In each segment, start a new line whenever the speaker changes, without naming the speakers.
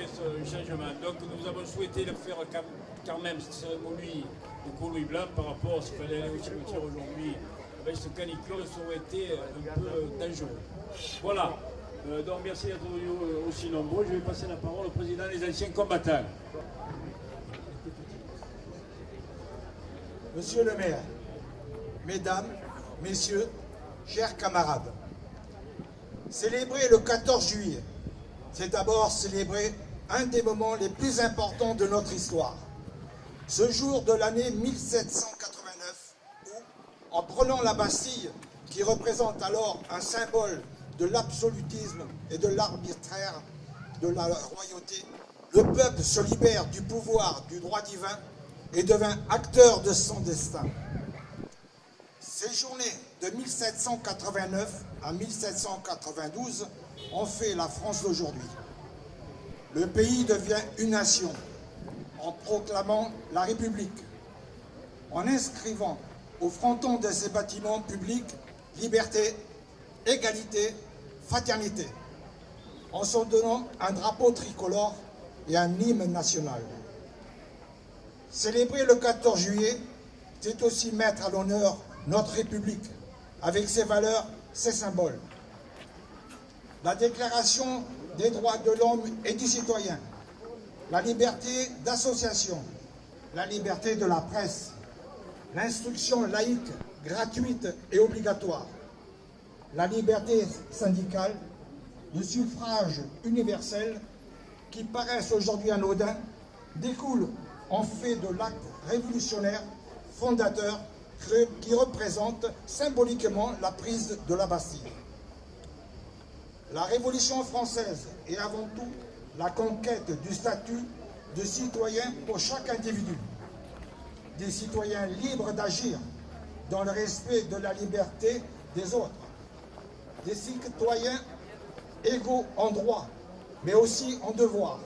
ce changement. Donc nous avons souhaité le faire quand même, cette cérémonie de Col-Louis Blanc par rapport à ce qu'il fallait aller au cimetière aujourd'hui. Avec ce canicule, ça aurait été un peu dangereux. Voilà. Donc merci d'être venus aussi nombreux. Je vais passer la parole au président des anciens combattants.
Monsieur le maire, mesdames, messieurs, chers camarades, célébrer le 14 juillet, c'est d'abord célébrer un des moments les plus importants de notre histoire. Ce jour de l'année 1789, où, en prenant la Bastille, qui représente alors un symbole de l'absolutisme et de l'arbitraire de la royauté, le peuple se libère du pouvoir du droit divin et devint acteur de son destin. Ces journées de 1789 à 1792 ont fait la France d'aujourd'hui. Le pays devient une nation en proclamant la République, en inscrivant au fronton de ses bâtiments publics liberté, égalité, fraternité, en s'en donnant un drapeau tricolore et un hymne national. Célébrer le 14 juillet, c'est aussi mettre à l'honneur notre République, avec ses valeurs, ses symboles. La Déclaration des droits de l'homme et du citoyen, la liberté d'association, la liberté de la presse, l'instruction laïque, gratuite et obligatoire, la liberté syndicale, le suffrage universel, qui paraissent aujourd'hui anodins, découlent en fait de l'acte révolutionnaire fondateur qui représente symboliquement la prise de la Bastille. La Révolution française est avant tout la conquête du statut de citoyen pour chaque individu, des citoyens libres d'agir dans le respect de la liberté des autres, des citoyens égaux en droit, mais aussi en devoir,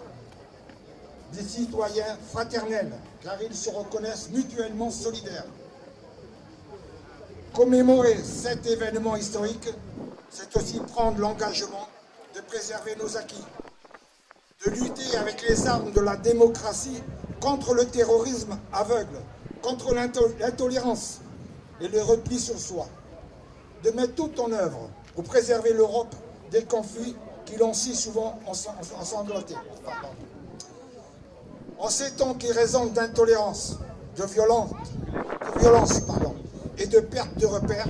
des citoyens fraternels, car ils se reconnaissent mutuellement solidaires. Commémorer cet événement historique, c'est aussi prendre l'engagement de préserver nos acquis, de lutter avec les armes de la démocratie contre le terrorisme aveugle, contre l'intolérance et le repli sur soi, de mettre tout en œuvre pour préserver l'Europe des conflits qui l'ont si souvent ensanglanté. En ces temps qui résonnent d'intolérance, de violence, et de perte de repères,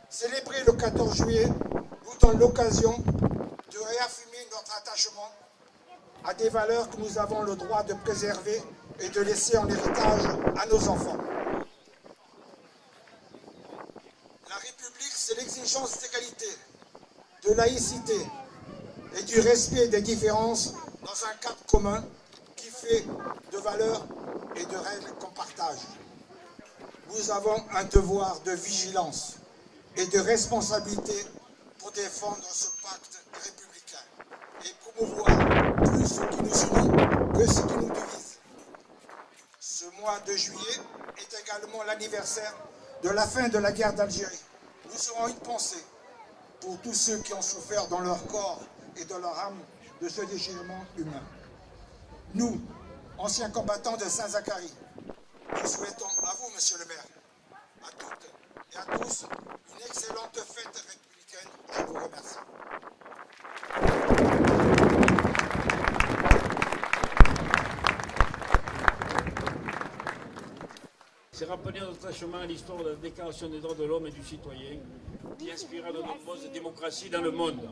célébrer le 14 juillet nous donne l'occasion de réaffirmer notre attachement à des valeurs que nous avons le droit de préserver et de laisser en héritage à nos enfants. La République, c'est l'exigence d'égalité, de laïcité et du respect des différences dans un cadre commun qui fait de valeurs et de règles qu'on partage. Nous avons un devoir de vigilance et de responsabilité pour défendre ce pacte républicain et promouvoir plus ce qui nous unit que ce qui nous divise. Ce mois de juillet est également l'anniversaire de la fin de la guerre d'Algérie. Nous aurons une pensée pour tous ceux qui ont souffert dans leur corps et dans leur âme de ce déchirement humain. Nous, anciens combattants de Saint-Zacharie, nous souhaitons à vous, monsieur le maire, à toutes et à tous, une excellente fête républicaine. Je vous remercie.
C'est rappeler notre attachement à l'histoire de la Déclaration des droits de l'homme et du citoyen qui inspira de nombreuses démocraties dans le monde.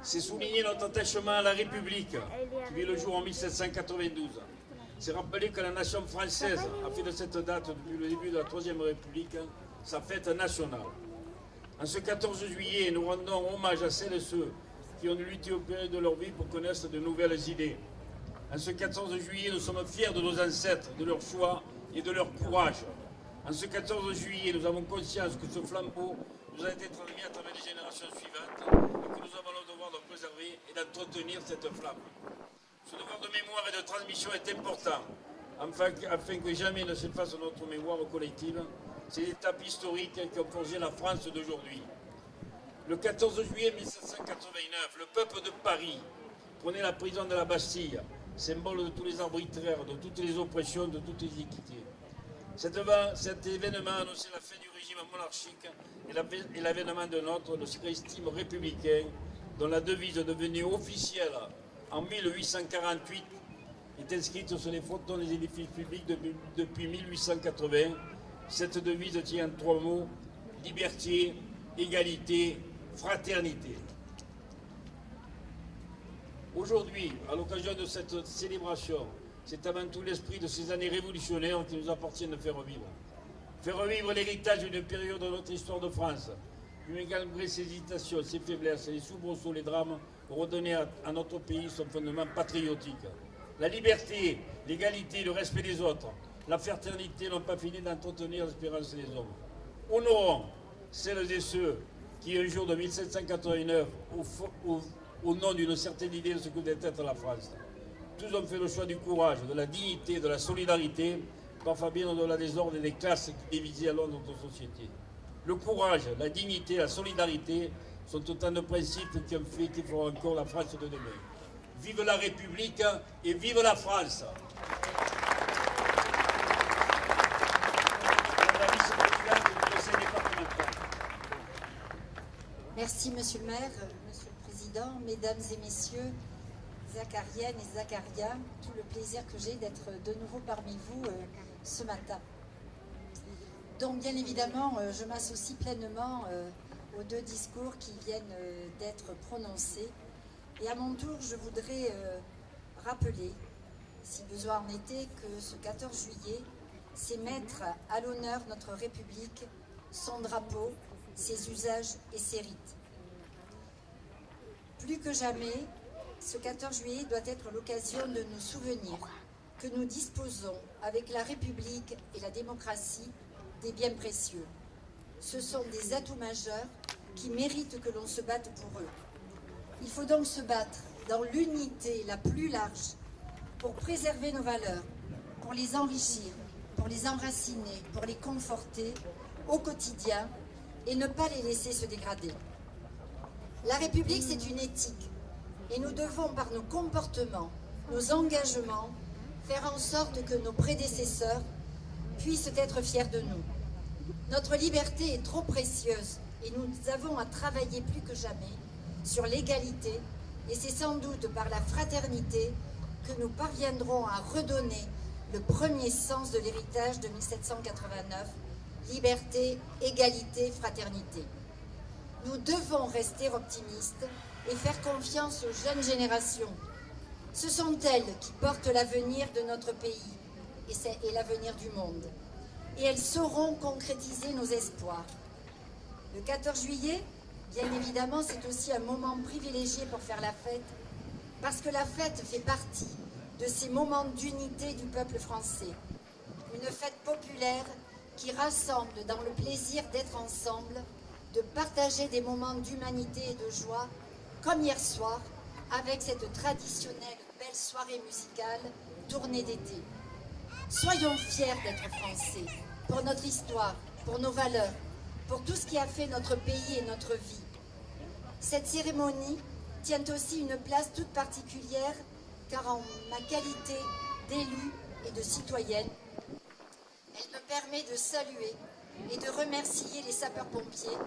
C'est souligner notre attachement à la République qui vit le jour en 1792. C'est rappeler que la nation française a fait de cette date, depuis le début de la Troisième République, sa fête nationale. En ce 14 juillet, nous rendons hommage à celles et ceux qui ont lutté au péril de leur vie pour connaître de nouvelles idées. En ce 14 juillet, nous sommes fiers de nos ancêtres, de leur choix et de leur courage. En ce 14 juillet, nous avons conscience que ce flambeau nous a été transmis à travers les générations suivantes et que nous avons le devoir de préserver et d'entretenir cette flamme. Ce devoir de mémoire et de transmission est important, afin que jamais ne s'efface notre mémoire collective, ces étapes historiques qui ont forgé la France d'aujourd'hui. Le 14 juillet 1789, le peuple de Paris Prenez la prison de la Bastille, symbole de tous les arbitraires, de toutes les oppressions, de toutes les iniquités. Cet événement annonçait la fin du régime monarchique et l'avènement de notre régime républicain, dont la devise devenue officielle en 1848 est inscrite sur les frontons des édifices publics depuis 1880. Cette devise tient en 3 mots: liberté, égalité, fraternité. Aujourd'hui, à l'occasion de cette célébration, c'est avant tout l'esprit de ces années révolutionnaires qui nous appartient de faire vivre. Faire vivre l'héritage d'une période de notre histoire de France, qui malgré ses hésitations, ses faiblesses, les soubresauts, les drames, pour redonner à notre pays son fondement patriotique. La liberté, l'égalité, le respect des autres, la fraternité n'ont pas fini d'entretenir l'espérance des hommes. Honorons celles et ceux qui, un jour de 1789, au nom d'une certaine idée de ce que devait être la France, tous ont fait le choix du courage, de la dignité, de la solidarité, parfois bien au-delà des ordres et des classes qui divisaient alors notre société. Le courage, la dignité, la solidarité sont autant de principes qui ont fait qu'il faut encore la France de demain. Vive la République et vive la France! Madame la vice-présidente du Conseil départemental.
Merci, Monsieur le maire, Monsieur le Président, Mesdames et Messieurs, Zacariennes et Zacariens, tout le plaisir que j'ai d'être de nouveau parmi vous ce matin. Donc, bien évidemment, je m'associe pleinement aux 2 discours qui viennent d'être prononcés. Et à mon tour, je voudrais rappeler, si besoin en était, que ce 14 juillet, c'est mettre à l'honneur notre République, son drapeau, ses usages et ses rites. Plus que jamais, ce 14 juillet doit être l'occasion de nous souvenir que nous disposons, avec la République et la démocratie, des biens précieux. Ce sont des atouts majeurs qui méritent que l'on se batte pour eux. Il faut donc se battre dans l'unité la plus large pour préserver nos valeurs, pour les enrichir, pour les enraciner, pour les conforter au quotidien et ne pas les laisser se dégrader. La République, c'est une éthique et nous devons, par nos comportements, nos engagements, faire en sorte que nos prédécesseurs puissent être fiers de nous. Notre liberté est trop précieuse et nous avons à travailler plus que jamais sur l'égalité, et c'est sans doute par la fraternité que nous parviendrons à redonner le premier sens de l'héritage de 1789, liberté, égalité, fraternité. Nous devons rester optimistes et faire confiance aux jeunes générations. Ce sont elles qui portent l'avenir de notre pays et l'avenir du monde. Et elles sauront concrétiser nos espoirs. Le 14 juillet, bien évidemment, c'est aussi un moment privilégié pour faire la fête, parce que la fête fait partie de ces moments d'unité du peuple français. Une fête populaire qui rassemble dans le plaisir d'être ensemble, de partager des moments d'humanité et de joie, comme hier soir, avec cette traditionnelle belle soirée musicale, tournée d'été. Soyons fiers d'être français, pour notre histoire, pour nos valeurs, pour tout ce qui a fait notre pays et notre vie. Cette cérémonie tient aussi une place toute particulière, car en ma qualité d'élue et de citoyenne, elle me permet de saluer et de remercier les sapeurs-pompiers,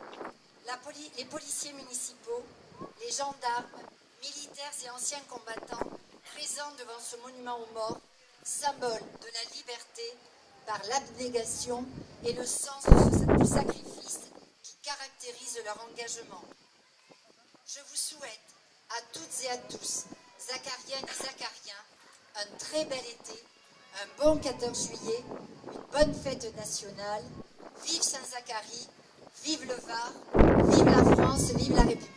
les policiers municipaux, les gendarmes, militaires et anciens combattants présents devant ce monument aux morts, symbole de la liberté par l'abnégation et le sens du sacrifice qui caractérise leur engagement. Je vous souhaite à toutes et à tous, Zacariennes et Zacariens, un très bel été, un bon 14 juillet, une bonne fête nationale. Vive Saint-Zacharie, vive le Var, vive la France, vive la République.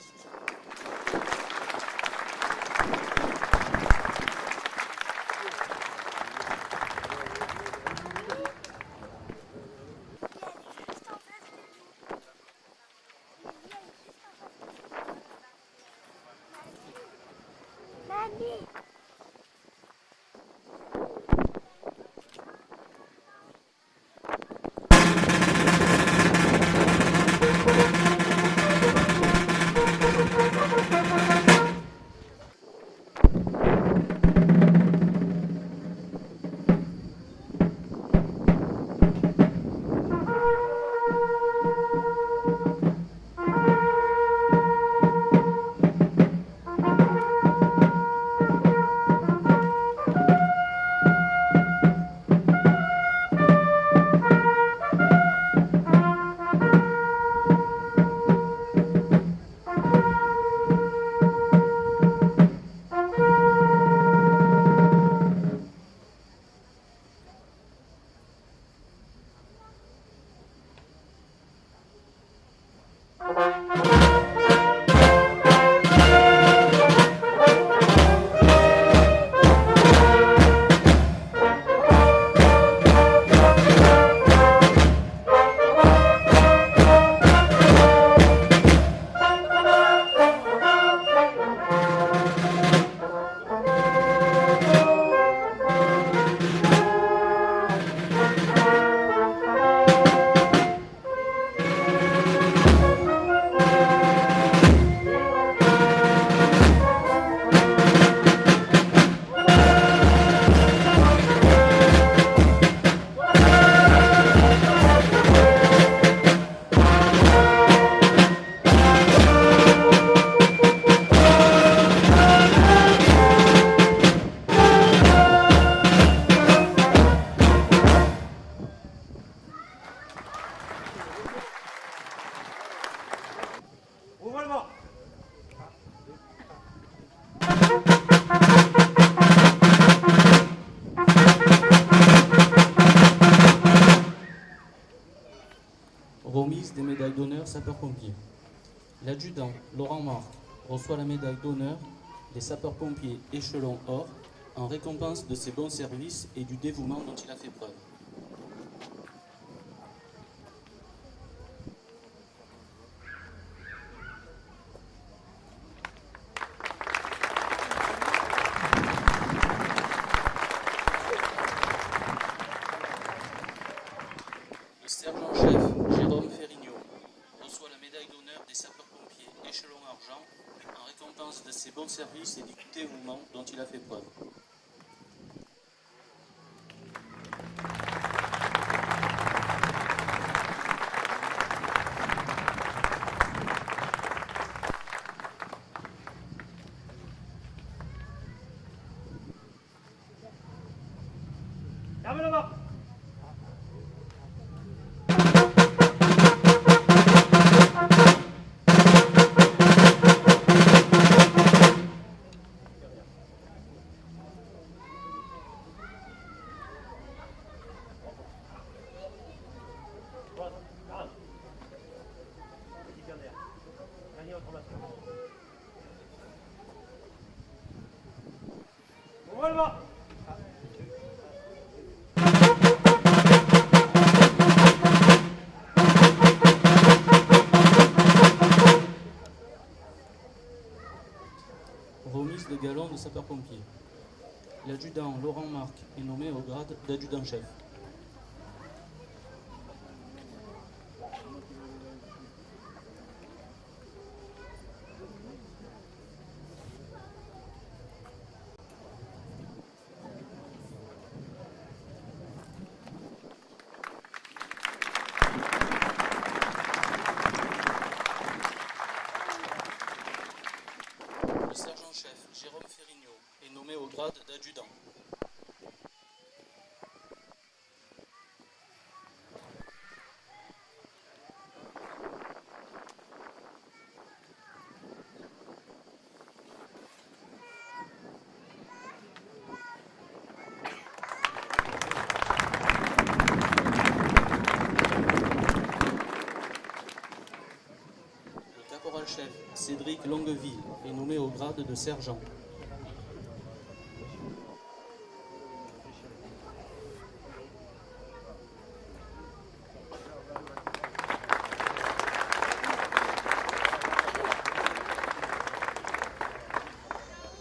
Remise des médailles d'honneur sapeurs-pompiers. L'adjudant Laurent Marc reçoit la médaille d'honneur des sapeurs-pompiers échelon or en récompense de ses bons services et du dévouement dont il a fait preuve. Le sergent-chef Jérôme Ferrigno reçoit la médaille d'honneur des sapeurs-pompiers échelon argent en récompense de ses bons services et du dévouement dont il a fait preuve. Remise de galons de sapeurs-pompiers. L'adjudant Laurent Marc est nommé au grade d'adjudant-chef. Le sergent-chef Jérôme Ferrigno est nommé au grade d'adjudant. Le caporal-chef Cédric Longueville est nommé au grade de sergent.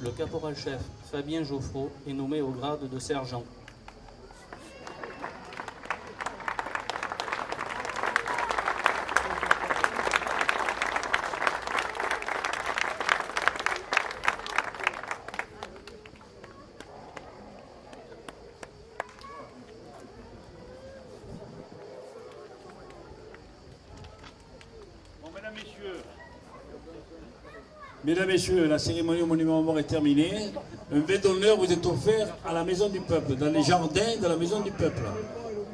Le caporal-chef Fabien Geoffreau est nommé au grade de sergent.
Bon, Mesdames, Messieurs, la cérémonie au monument aux morts est terminée. Un verre d'honneur vous est offert à la Maison du Peuple, dans les jardins de la Maison du Peuple.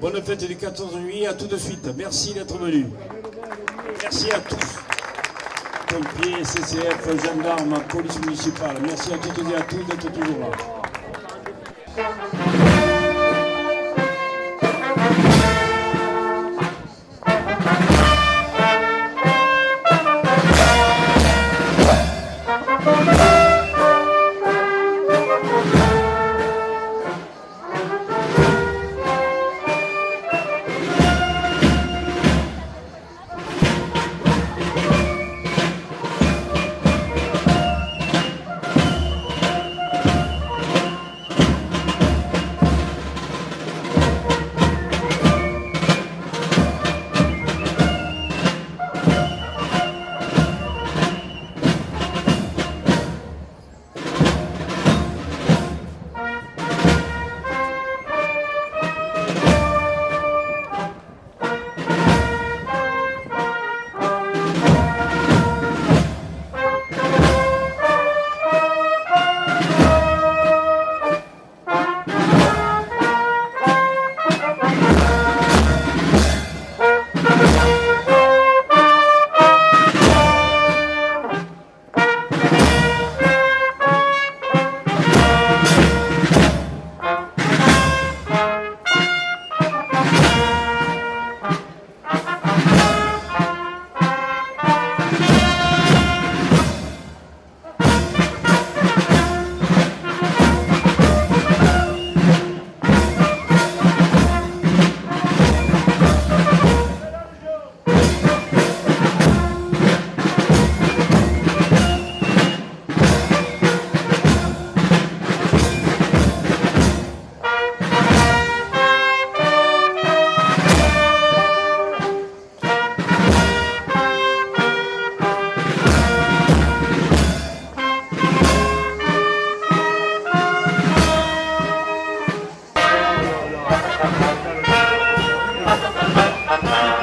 Bonne fête du 14 juillet, à tout de suite. Merci d'être venus. Merci à tous. Pompiers, CCF, gendarmes, police municipale. Merci à toutes et à tous d'être toujours là.
Paris.